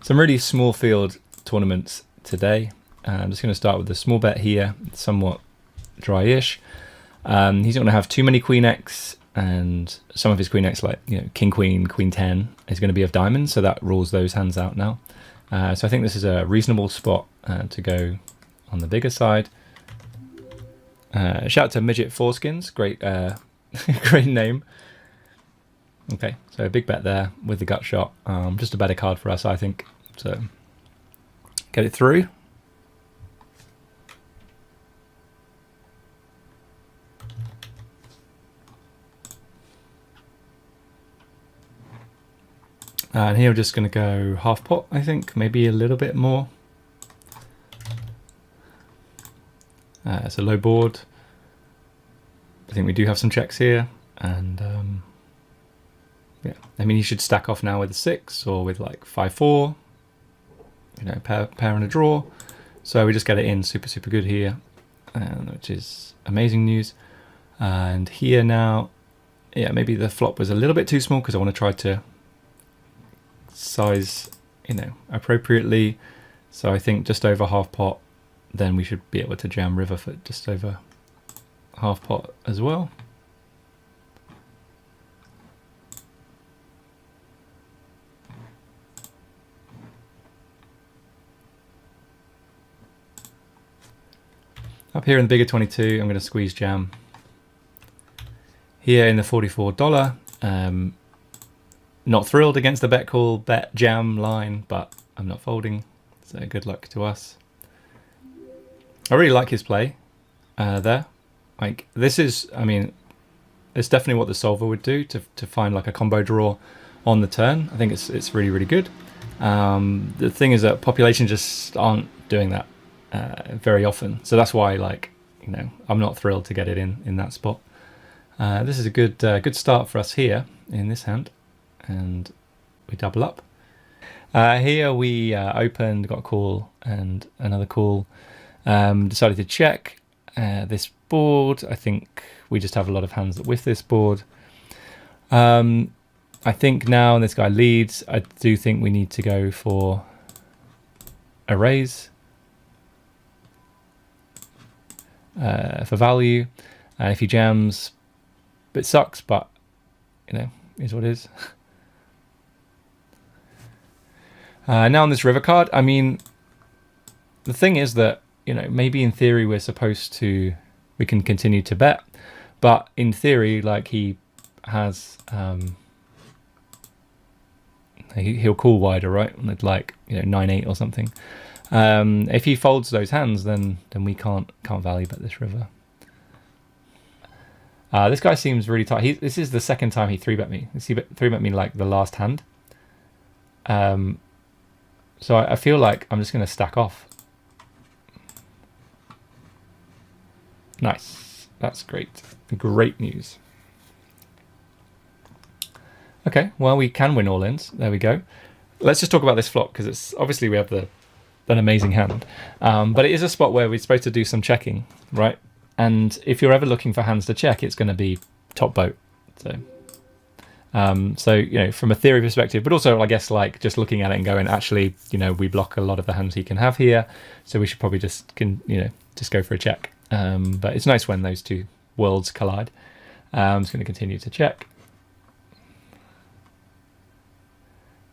Some really small field tournaments today. I'm just going to start with the small bet here, somewhat dry-ish. He's not going to have too many Queen X, and some of his Queen X, like King Queen, Queen 10, is going to be of diamonds, so that rules those hands out now. So I think this is a reasonable spot to go on the bigger side. Shout out to Midget Foreskins, great, great name. Okay, so a big bet there with the gut shot. Just a better card for us, I think. So get it through. And here we're just going to go half pot, I think, maybe a little bit more. It's a low board. I think we do have some checks here, and yeah, I mean, he should stack off now with a 6 or with like 5-4, pair and a draw. So we just get it in super good here, which is amazing news. And here now, yeah, maybe the flop was a little bit too small because I want to try to size, appropriately. So I think just over half pot, then we should be able to jam river for just over half pot as well. Up here in the bigger 22, I'm going to squeeze jam. Here in the $44, not thrilled against the bet call, bet jam line, but I'm not folding, so good luck to us. I really like his play there. Like, this is, I mean, it's definitely what the solver would do to find like a combo draw on the turn. I think it's really good. The thing is that population just aren't doing that very often, so that's why, like, I'm not thrilled to get it in that spot. This is a good start for us here in this hand, and we double up. Here we opened, got a call and another call. Decided to check this board. I think we just have a lot of hands that with this board. I think now, and this guy leads, I do think we need to go for a raise for value. If he jams, it sucks, but is what it is. Now on this river card, I mean, the thing is that maybe in theory we can continue to bet, but in theory, like, he has he'll call wider, right? Like 9-8 or something. If he folds those hands, then we can't value bet this river. This guy seems really tight. This is the second time he 3-bet me. He 3-bet me like the last hand. So I feel like I'm just going to stack off. Nice. That's great. Great news. Okay, well, we can win all-ins. There we go. Let's just talk about this flop, because it's obviously we have an amazing hand. But it is a spot where we're supposed to do some checking, right? And if you're ever looking for hands to check, it's going to be top boat. So from a theory perspective, but also I guess like just looking at it and going, actually, we block a lot of the hands he can have here, so we should probably just go for a check. But it's nice when those two worlds collide. I'm just going to continue to check,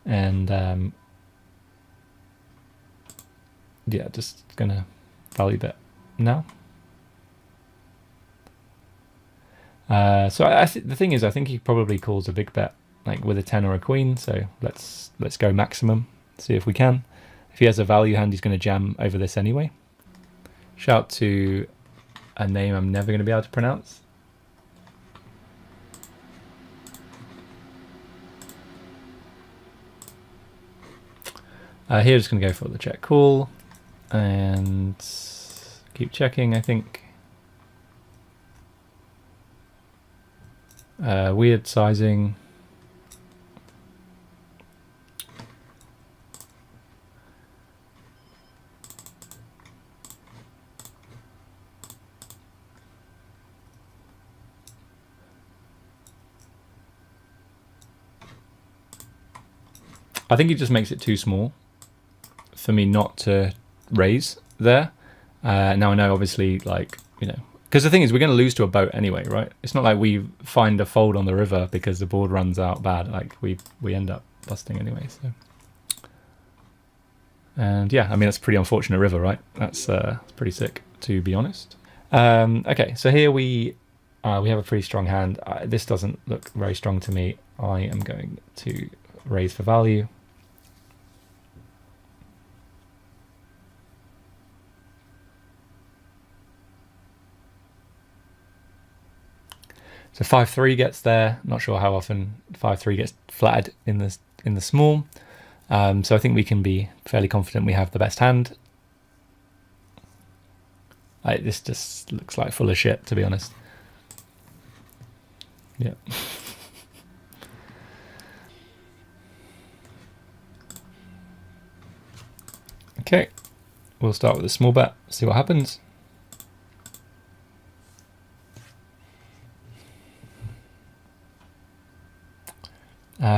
and yeah, just gonna value bet now. So the thing is, I think he probably calls a big bet, like with a 10 or a queen. So let's go maximum, see if we can. If he has a value hand, he's going to jam over this anyway. Shout to a name I'm never going to be able to pronounce. Here, just going to go for the check call and keep checking, I think. Weird sizing. I think he just makes it too small. for me not to raise there. Now I know, obviously, like, you know, because the thing is, we're going to lose to a boat anyway, right? It's not like we find a fold on the river because the board runs out bad. Like, we end up busting anyway. So, and yeah, I mean, that's a pretty unfortunate river, right? That's pretty sick, to be honest. Okay, so here we have a pretty strong hand. This doesn't look very strong to me. I am going to raise for value. So 5-3 gets there. Not sure how often 5-3 gets flatted in the small. So I think we can be fairly confident we have the best hand. This just looks like full of shit, to be honest. Yeah. Okay, we'll start with a small bet, see what happens.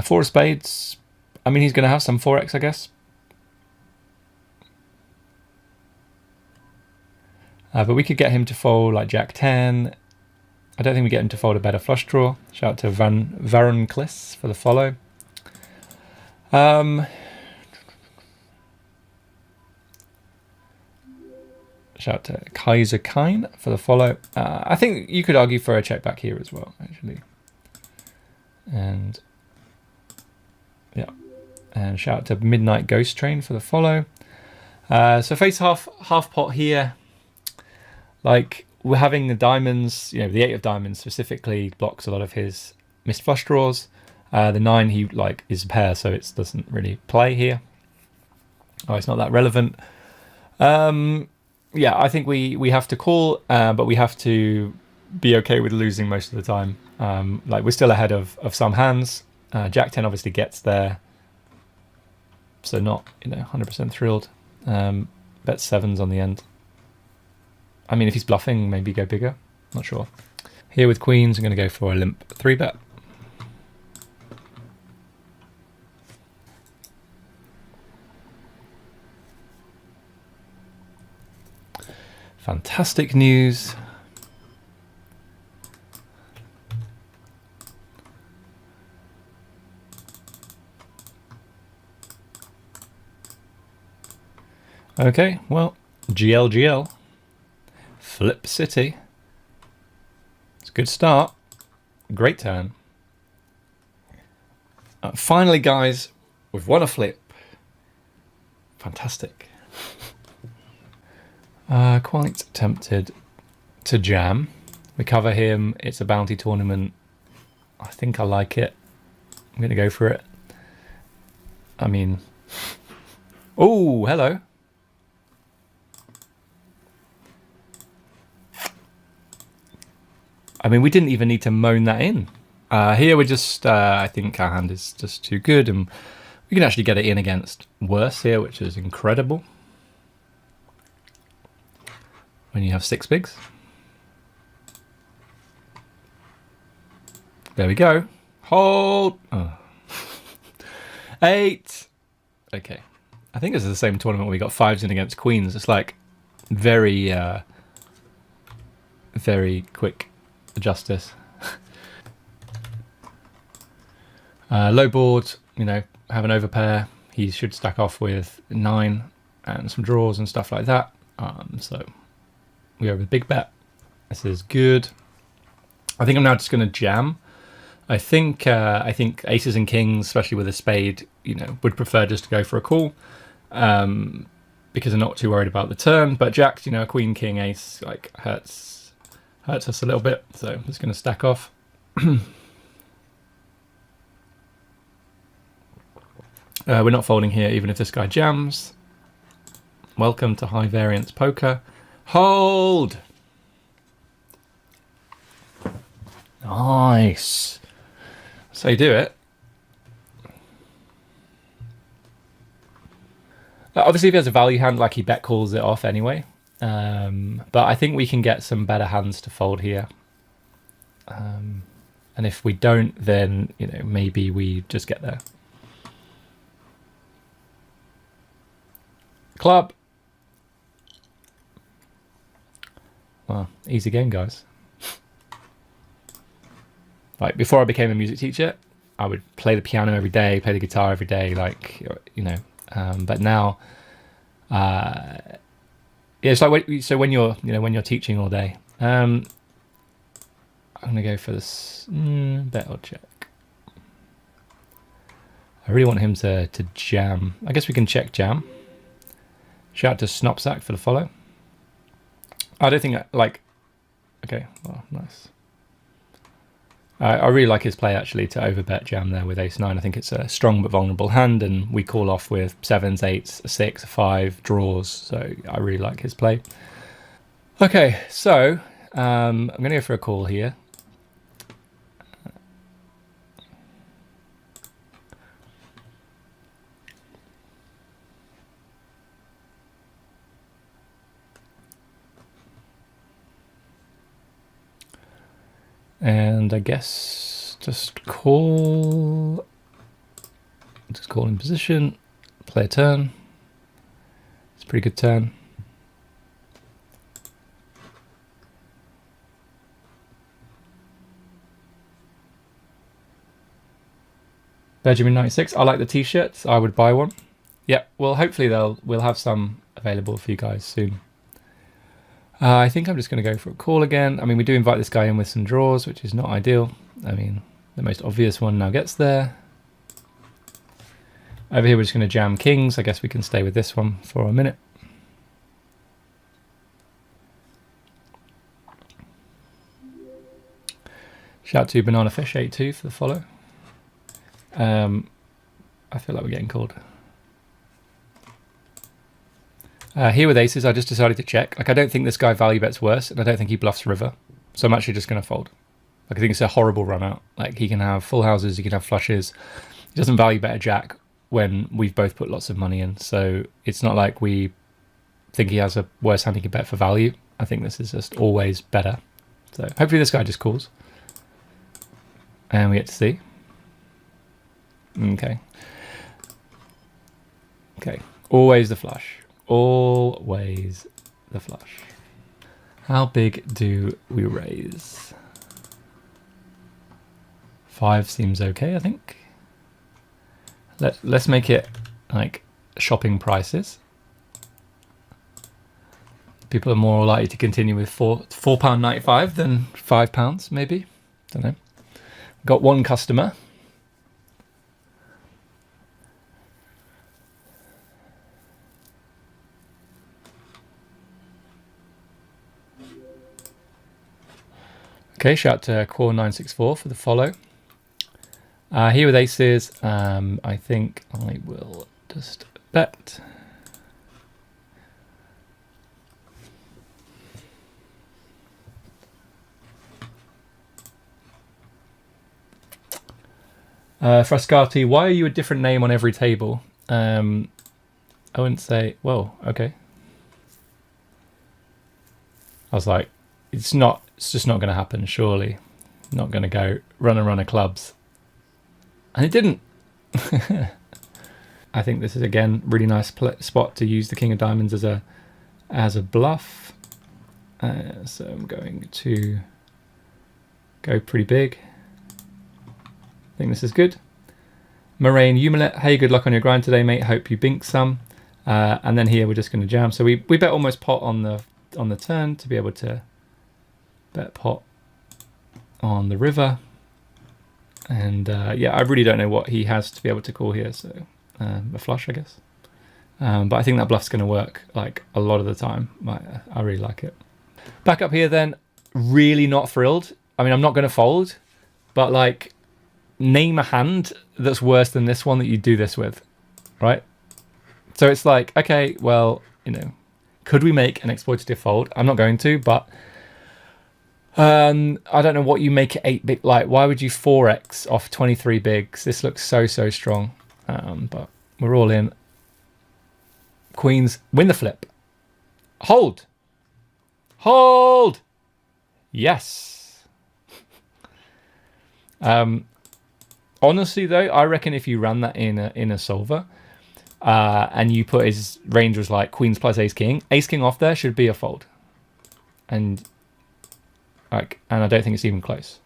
Four of spades. I mean, he's going to have some 4x, I guess. But we could get him to fold like Jack 10. I don't think we get him to fold a better flush draw. Shout out to Varon Kliss for the follow. Shout out to Kaiser Kine for the follow. I think you could argue for a check back here as well, actually. And yeah, and shout out to Midnight Ghost Train for the follow. So face half pot here. Like, we're having the diamonds, you know, the 8 of diamonds specifically blocks a lot of his missed flush draws. The 9 he like is a pair, so it doesn't really play here. Oh, it's not that relevant. Yeah, I think we have to call, but we have to be okay with losing most of the time. Like, we're still ahead of some hands. Jack 10 obviously gets there, so not, you know, 100% thrilled. Bet 7s on the end. I mean, if he's bluffing, maybe go bigger. Not sure. Here with queens, I'm going to go for a limp 3-bet. Fantastic news. Okay, well, GLGL. Flip City. It's a good start. Great turn. Finally, guys, we've won a flip. Fantastic. Quite tempted to jam. We cover him. It's a bounty tournament. I think I like it. I'm going to go for it. I mean... Oh, hello. I mean, we didn't even need to moan that in. Here we're just, I think our hand is just too good, and we can actually get it in against worse here, which is incredible. When you have 6 bigs. There we go. Hold. Oh. 8. Okay. I think this is the same tournament where we got 5s in against queens. It's like very, very quick justice. Low board, you know, have an overpair. He should stack off with 9 and some draws and stuff like that. So we go with big bet. This is good. I think I'm now just going to jam. I think aces and kings, especially with a spade, you know, would prefer just to go for a call, because they're not too worried about the turn. But jacks, you know, queen, king, ace, like hurts us a little bit. So I'm just going to stack off. We're not folding here, even if this guy jams. Welcome to high variance poker. Hold. Nice. So you do it. Obviously, if he has a value hand, like, he bet calls it off anyway. But I think we can get some better hands to fold here. And if we don't, then, you know, maybe we just get there. club. Well, easy game, guys. Like, before I became a music teacher, I would play the piano every day, play the guitar every day, like, you know. But now, yeah, it's like, so when you're, you know, when you're teaching all day, I'm gonna go for this bet or check. I really want him to jam. I guess we can check jam. Shout out to Snopsack for the follow. I don't think like, okay, well, nice. I really like his play actually to overbet jam there with ace-9. I think it's a strong but vulnerable hand, and we call off with 7s, 8s, a 6, a 5, draws. So I really like his play. Okay, so I'm going to go for a call here. And I guess just call in position, play a turn. It's a pretty good turn. Benjamin 96, I like the t-shirts, I would buy one. Yeah, well, hopefully we'll have some available for you guys soon. I think I'm just going to go for a call again. I mean, we do invite this guy in with some draws, which is not ideal. I mean, the most obvious one now gets there. Over here, we're just going to jam kings. I guess we can stay with this one for a minute. Shout out to Banana Fish 82 for the follow. I feel like we're getting called. Here with aces, I just decided to check. Like, I don't think this guy value bets worse, and I don't think he bluffs river. So I'm actually just going to fold. Like, I think it's a horrible run out. Like, he can have full houses, he can have flushes. He doesn't value bet a jack when we've both put lots of money in. So it's not like we think he has a worse hand he can bet for value. I think this is just always better. So hopefully this guy just calls. And we get to see. Okay. Okay. Always the flush. Always the flush. How big do we raise? 5 seems okay, I think. Let's make it like shopping prices. People are more likely to continue with £4.95 than £5, maybe. Don't know. Got one customer. Okay, shout out to Core964 for the follow. Here with aces, I think I will just bet. Frascati, why are you a different name on every table? I wouldn't say, whoa, okay. I was like, it's just not going to happen, surely. Not going to go run of clubs. And it didn't. I think this is, again, really nice spot to use the king of diamonds as a bluff. So I'm going to go pretty big. I think this is good. Moraine Umalet, hey, good luck on your grind today, mate. Hope you bink some. And then here we're just going to jam. So we bet almost pot on the turn to be able to bet pot on the river. And yeah, I really don't know what he has to be able to call here. So a flush, I guess. But I think that bluff's going to work like a lot of the time. I really like it. Back up here then, really not thrilled. I mean, I'm not going to fold, but like, name a hand that's worse than this one that you do this with, right? So it's like, okay, well, you know, could we make an exploitative fold? I'm not going to, but I don't know what you make it 8 big. Like, why would you 4x off 23 bigs? This looks so strong, but we're all in. Queens, win the flip. Hold. Yes. Honestly though, I reckon if you ran that in a solver, and you put his range was like queens plus ace king off there should be a fold, and I don't think it's even close.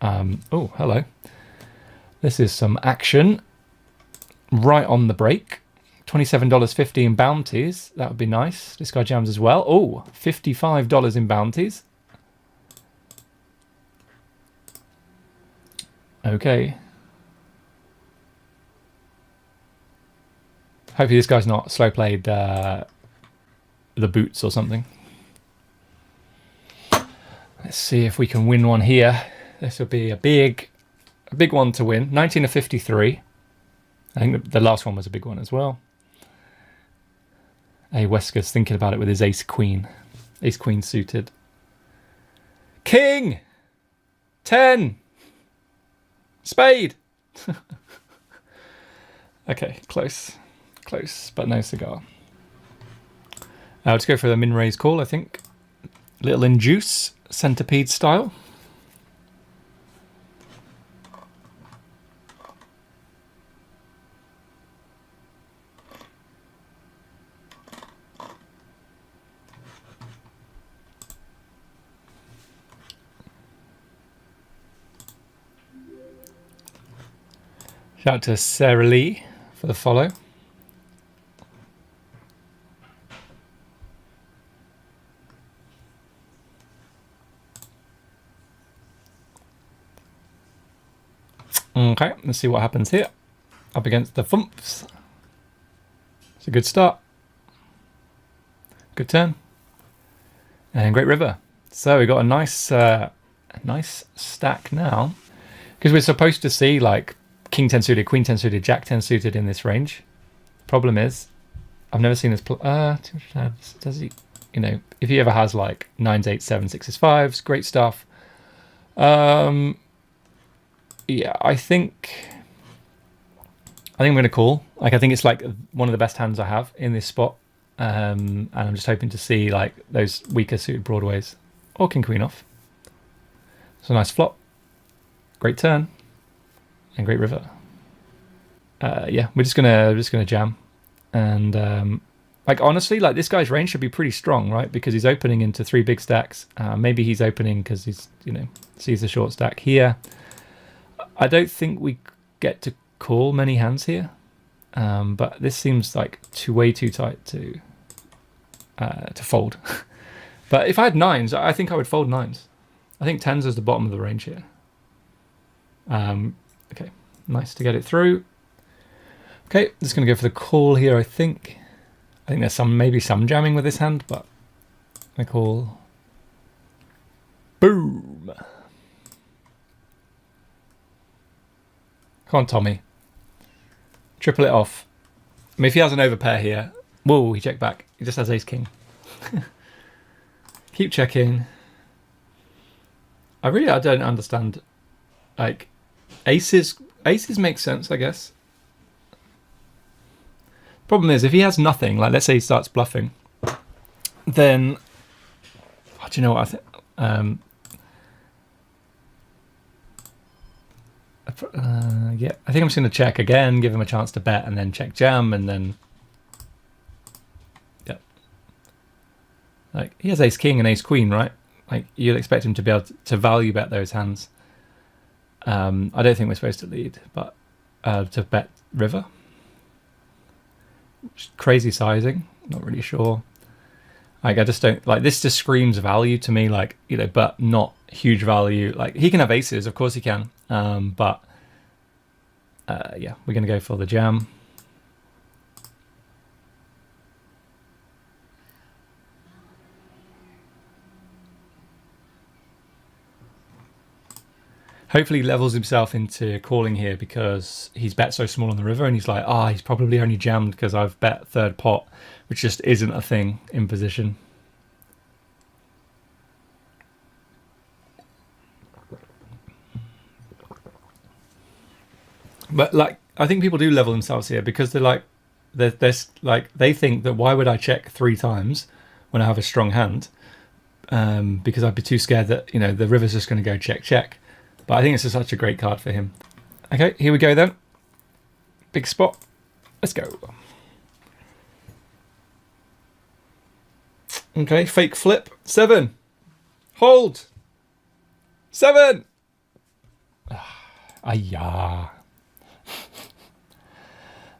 Oh, hello. This is some action right on the break. $27.50 in bounties. That would be nice. This guy jams as well. Oh, $55 in bounties. Okay. Hopefully this guy's not slow played the boots or something. Let's see if we can win one here. This will be a big one to win. 19 of 53. I think the last one was a big one as well. Hey, Wesker's thinking about it with his ace queen suited. King! 10! Spade! Okay, close, but no cigar. Let's go for the min-raise call, I think. Little induce, centipede style. Shout out to Sarah Lee for the follow. Okay, let's see what happens here. Up against the Fumps. It's a good start. Good turn. And great river. So we got a nice stack now. Because we're supposed to see like King 10 suited, Queen 10 suited, Jack 10 suited in this range. Problem is, I've never seen this. Does he? You know, if he ever has like 9s, 8s, 7s, 6s, 5s, great stuff. Yeah, I think I'm going to call. Like, I think it's like one of the best hands I have in this spot. And I'm just hoping to see like those weaker suited broadways or King Queen off. It's a nice flop, great turn, and great river. Yeah, we're just gonna jam, and like honestly, like this guy's range should be pretty strong, right? Because he's opening into 3 big stacks. Maybe he's opening because he's sees the short stack here. I don't think we get to call many hands here, but this seems like way too tight to fold. But if I had 9s, I think I would fold 9s. I think 10s is the bottom of the range here. Okay, nice to get it through. Okay, just going to go for the call here, I think. I think there's maybe some jamming with this hand, but I call. Boom! Come on, Tommy. Triple it off. I mean, if he has an overpair here... Whoa, he checked back. He just has ace-king. Keep checking. I don't understand. Like, aces make sense, I guess. Problem is, if he has nothing, like let's say he starts bluffing, then... Oh, do you know what I think? Yeah, I think I'm just going to check again, give him a chance to bet, and then check jam, and then... Yep. Like, he has ace-king and ace-queen, right? Like, you'd expect him to be able to value bet those hands. I don't think we're supposed to lead, but to bet river. Crazy sizing, not really sure. Like, I just don't... Like, this just screams value to me, like, but not huge value. Like, he can have aces, of course he can. But yeah, we're going to go for the jam. Hopefully he levels himself into calling here because he's bet so small on the river, and he's like, he's probably only jammed because I've bet third pot, which just isn't a thing in position. But like, I think people do level themselves here because they're they think that why would I check 3 times when I have a strong hand? Because I'd be too scared that the river's just going to go check check. But I think it's such a great card for him. Okay, here we go then. Big spot. Let's go. Okay, fake flip. 7. Hold. 7. Ayah.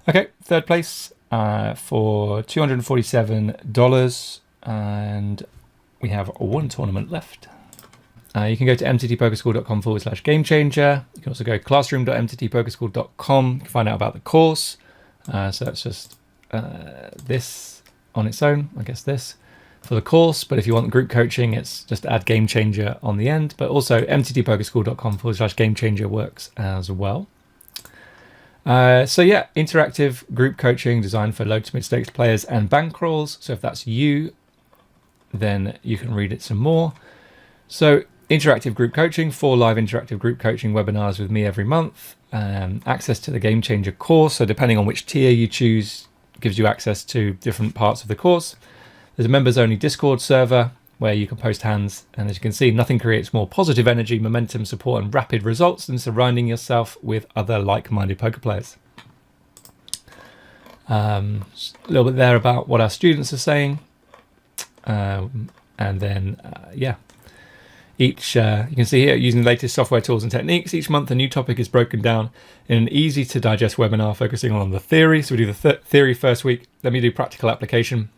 Okay, third place for $247, and we have one tournament left. You can go to mttpokerschool.com/game changer. You can also go classroom.mttpokerschool.com. You can find out about the course. So that's just this on its own, I guess this for the course. But if you want group coaching, it's just add Game Changer on the end. But also mttpokerschool.com/game changer works as well. So yeah, interactive group coaching designed for low to mid stakes players and bankrolls. So if that's you, then you can read it some more. So interactive group coaching, 4 live interactive group coaching webinars with me every month. Access to the Game Changer course. So depending on which tier you choose, gives you access to different parts of the course. There's a members only Discord server where you can post hands. And as you can see, nothing creates more positive energy, momentum, support, and rapid results than surrounding yourself with other like-minded poker players. A little bit there about what our students are saying. And then, yeah. Each, you can see here, using the latest software tools and techniques, each month a new topic is broken down in an easy to digest webinar focusing on the theory. So we do the theory first week, then we do practical application.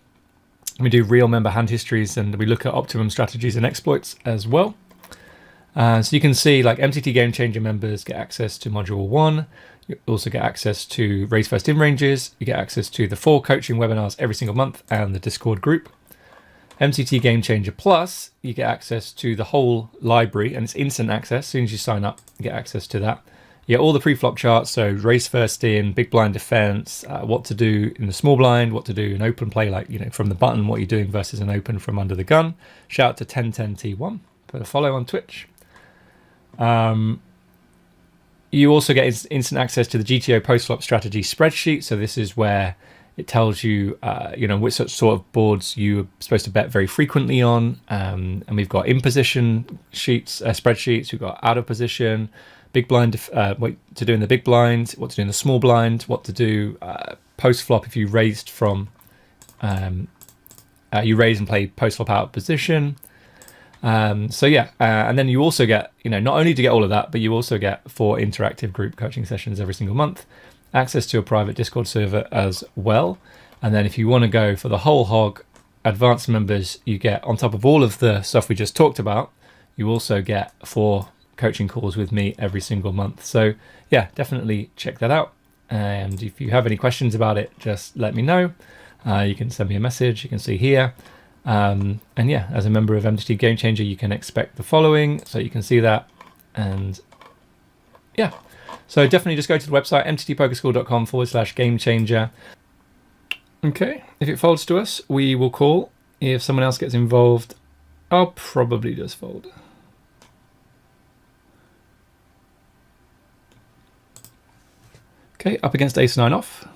We do real member hand histories, and we look at optimum strategies and exploits as well. So you can see like MTT Game Changer members get access to module 1. You also get access to raise first in ranges. You get access to the 4 coaching webinars every single month and the Discord group. MTT Game Changer Plus, you get access to the whole library, and it's instant access. As soon as you sign up, you get access to that. You get all the pre-flop charts, so raise first in, big blind defense, what to do in the small blind, what to do in open play, like, you know, from the button, what you're doing versus an open from under the gun. Shout out to 1010T1 for the follow on Twitch. You also get instant access to the GTO post-flop strategy spreadsheet. So this is where it tells you, you know, which sort of boards you're supposed to bet very frequently on. And we've got in position sheets, spreadsheets. We've got out of position, big blind, what to do in the big blind, what to do in the small blind, what to do post flop if you raised from, you raise and play post flop out of position. So yeah, and then you also get, you know, not only to get all of that, but you also get 4 interactive group coaching sessions every single month. Access to a private Discord server as well. And then if you want to go for the whole hog, advanced members, you get, on top of all of the stuff we just talked about, you also get 4 coaching calls with me every single month. So yeah, definitely check that out. And if you have any questions about it, just let me know. You can send me a message, you can see here. And yeah, as a member of MTT Game Changer, you can expect the following. So you can see that. And yeah. So definitely just go to the website, mttpokerschool.com/game changer. Okay, if it folds to us, we will call. If someone else gets involved, I'll probably just fold. Okay, up against ace-9 off.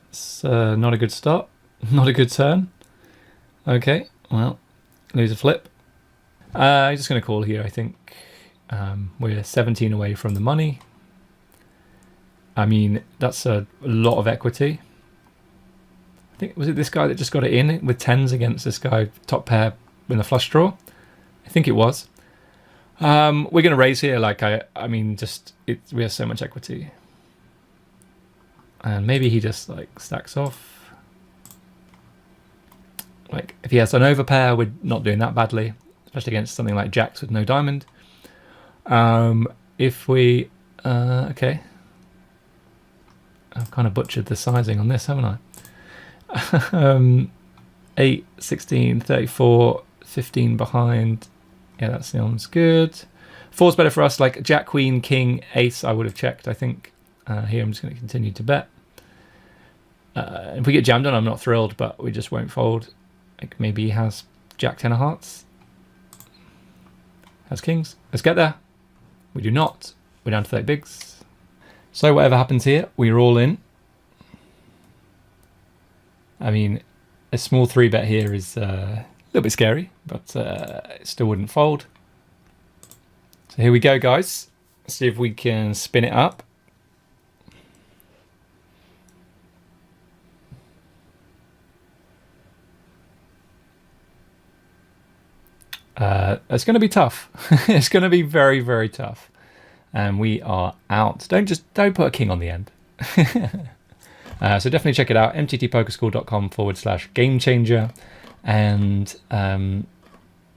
It's not a good start, not a good turn. Okay, well, lose a flip. I'm just going to call here, I think. We're 17 away from the money. I mean, that's a lot of equity. I think, was it this guy that just got it in with 10s against this guy, top pair in the flush draw? I think it was. We're going to raise here. Like, I mean, just, we have so much equity. And maybe he just, like, stacks off. Like, if he has an overpair, we're not doing that badly, especially against something like jacks with no diamond. If we, okay. I've kind of butchered the sizing on this, haven't I? 8, 16, 34, 15 behind. Yeah, that sounds good. 4's better for us. Like Jack, Queen, King, Ace, I would have checked, I think. Here I'm just going to continue to bet. If we get jammed on, I'm not thrilled, but we just won't fold. Like maybe he has Jack, 10 of hearts. Has Kings. Let's get there. We do not. We're down to 30 bigs. So whatever happens here, we're all in. I mean, a small 3-bet here is a little bit scary, but it still wouldn't fold. So here we go, guys. Let's see if we can spin it up. It's going to be tough. It's going to be very, very tough. And we are out. Don't put a king on the end. So definitely check it out. mttpokerschool.com/game changer. And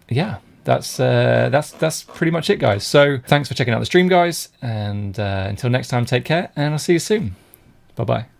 yeah, that's pretty much it, guys. So thanks for checking out the stream, guys. And until next time, take care, and I'll see you soon. Bye-bye.